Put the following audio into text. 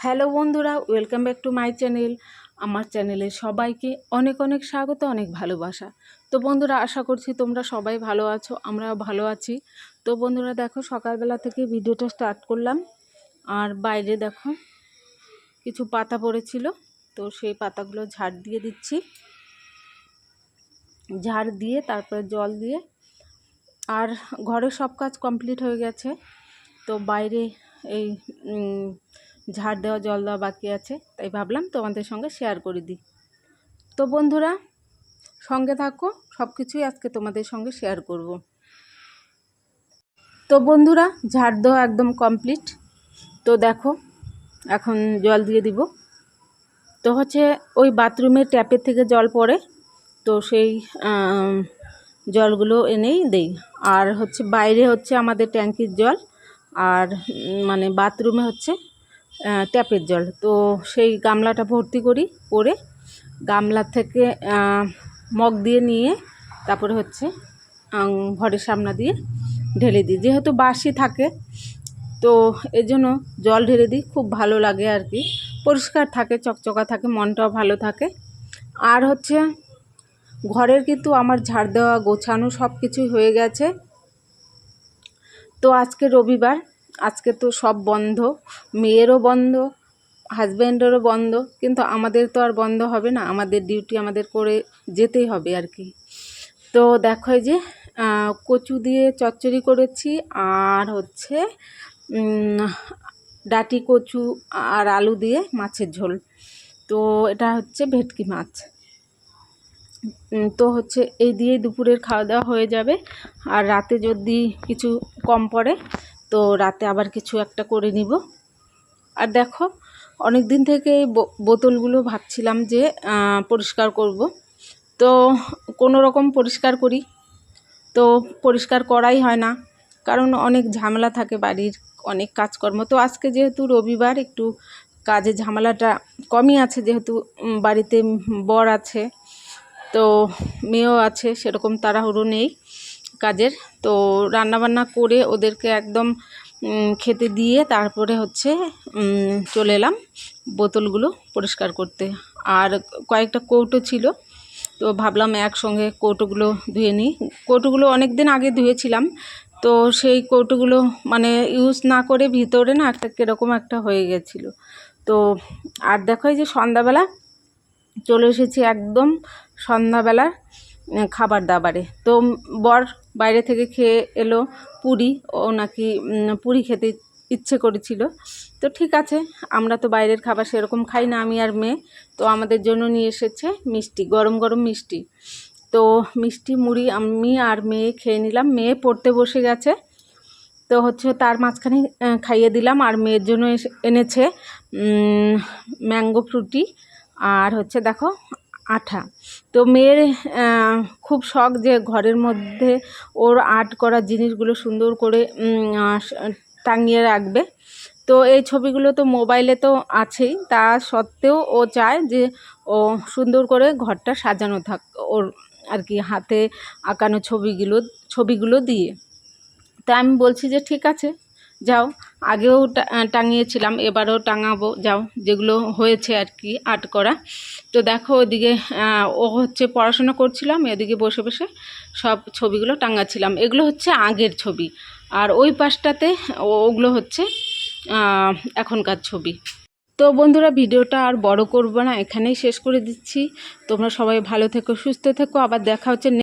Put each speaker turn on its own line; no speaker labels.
Hello বন্ধুরা, welcome back to my channel. আমার চ্যানেলে সবাইকে অনেক অনেক স্বাগত, অনেক ভালোবাসা। তো বন্ধুরা, আশা করছি তোমরা সবাই ভালো আছো, আমরাও ভালো আছি। তো বন্ধুরা দেখো, সকালবেলা থেকে ভিডিওটা স্টার্ট করলাম। আর বাইরে দেখো কিছু পাতা পড়েছিল, তো সেই পাতাগুলো ঝাড় দিয়ে দিচ্ছি। ঝাড় দিয়ে তারপরে জল দিয়ে, আর ঘরের সব কাজ কমপ্লিট হয়ে গেছে। তো বাইরে এই ঝাড় দেওয়া, জল দেওয়া বাকি আছে, তাই ভাবলাম তোমাদের সঙ্গে শেয়ার করে দিই। তো বন্ধুরা সঙ্গে থাকো, সব কিছুই আজকে তোমাদের সঙ্গে শেয়ার করব। তো বন্ধুরা, ঝাড় দেওয়া একদম কমপ্লিট। তো দেখো এখন জল দিয়ে দিব। তো হচ্ছে ওই বাথরুমের ট্যাপের থেকে জল পড়ে, তো সেই জলগুলো এনেই দেই। আর হচ্ছে বাইরে হচ্ছে আমাদের ট্যাঙ্কির জল, আর মানে বাথরুমে হচ্ছে ট্যাপের জল। তো সেই গামলাটা ভর্তি করি, করে গামলা থেকে মগ দিয়ে নিয়ে তারপরে হচ্ছে ঘরের সামনে দিয়ে ঢেলে দিই। যেহেতু বাসি থাকে, তো এজন্য জল ঢেলে দিই। খুব ভালো লাগে আর কি, পরিষ্কার থাকে, চকচকা থাকে, মনটাও ভালো থাকে। আর হচ্ছে ঘরের কিন্তু আমার ঝাড় দেওয়া, গোছানো সব কিছুই হয়ে গেছে। তো আজকে রবিবার, আজকে তো সব বন্ধ, মেয়েরও বন্ধ, হাজব্যান্ডেরও বন্ধ, কিন্তু আমাদের তো আর বন্ধ হবে না, আমাদের ডিউটি আমাদের করে যেতেই হবে আর কি। তো দেখো এই যে কচু দিয়ে চচ্চড়ি করেছি, আর হচ্ছে ডাঁটি কচু আর আলু দিয়ে মাছের ঝোল। তো এটা হচ্ছে ভেটকি মাছ। তো হচ্ছে এই দিয়েই দুপুরের খাওয়া দাওয়া হয়ে যাবে। আর রাতে যদি কিছু কম পড়ে, তো রাতে আবার কিছু একটা করে নিব। আর দেখো, অনেক দিন থেকে এই বোতলগুলো ভাবছিলাম যে পরিষ্কার করব। তো কোনো রকম পরিষ্কার করি, তো পরিষ্কার করাই হয় না, কারণ অনেক ঝামেলা থাকে বাড়ির, অনেক কাজকর্ম। তো আজকে যেহেতু রবিবার, একটু কাজের ঝামেলাটা কমই আছে, যেহেতু বাড়িতে বর আছে, তো মেয়েও আছে, সেরকম তাড়াহুড়ো নেই কাজের। তো রান্নাবান্না করে ওদেরকে একদম খেতে দিয়ে তারপরে হচ্ছে চলে এলাম বোতলগুলো পরিষ্কার করতে। আর কয়েকটা কৌটো ছিল, তো ভাবলাম একসঙ্গে কৌটোগুলো ধুয়ে নিই। কৌটোগুলো অনেক দিন আগে ধুয়েছিলাম, তো সেই কৌটোগুলো মানে ইউজ না করে ভিতরে না একটা কীরকম একটা হয়ে গেছিলো। তো আর দেখো, এই যে সন্ধ্যাবেলা চলে এসেছি, একদম সন্ধ্যাবেলা খাবার দাবারে। তো বর বাইরে থেকে খেয়ে এলো পুরি, ও নাকি পুরি খেতে ইচ্ছে করেছিল। তো ঠিক আছে, আমরা তো বাইরের খাবার সেরকম খাই না, আমি আর মেয়ে। তো আমাদের জন্য নিয়ে এসেছে মিষ্টি, গরম গরম মিষ্টি। তো মিষ্টি মুড়ি আমি আর মেয়ে খেয়ে নিলাম। মেয়ে পড়তে বসে গেছে, তো হচ্ছে তার মাঝখানে খাইয়ে দিলাম। আর মেয়ের জন্য এনেছে ম্যাঙ্গো ফ্রুটি, আর হচ্ছে দেখো আঠা। তো মেয়ের খুব শখ যে ঘরের মধ্যে ওর আর্ট করা জিনিসগুলো সুন্দর করে টাঙিয়ে রাখবে। তো এই ছবিগুলো তো মোবাইলে তো আছেই, তা সত্ত্বেও ও চায় যে ও সুন্দর করে ঘরটা সাজানো থাক, ওর আর কি হাতে আঁকানো ছবিগুলো দিয়ে। তা আমি বলছি যে ঠিক আছে, যাও, আগেও টাঙিয়েছিলাম, এবারও টাঙাবো, যাও, যেগুলো হয়েছে আর কি আর্ট করা। তো দেখো ওদিকে ও হচ্ছে পড়াশোনা করছিলাম, এদিকে বসে বসে সব ছবিগুলো টাঙাচ্ছিলাম। এগুলো হচ্ছে আগের ছবি, আর ওই পাশটাতে ওগুলো হচ্ছে এখনকার ছবি। তো বন্ধুরা, ভিডিওটা আর বড় করব না, এখানেই শেষ করে দিচ্ছি। তোমরা সবাই ভালো থেকো, সুস্থ থেকো, আবার দেখা হচ্ছে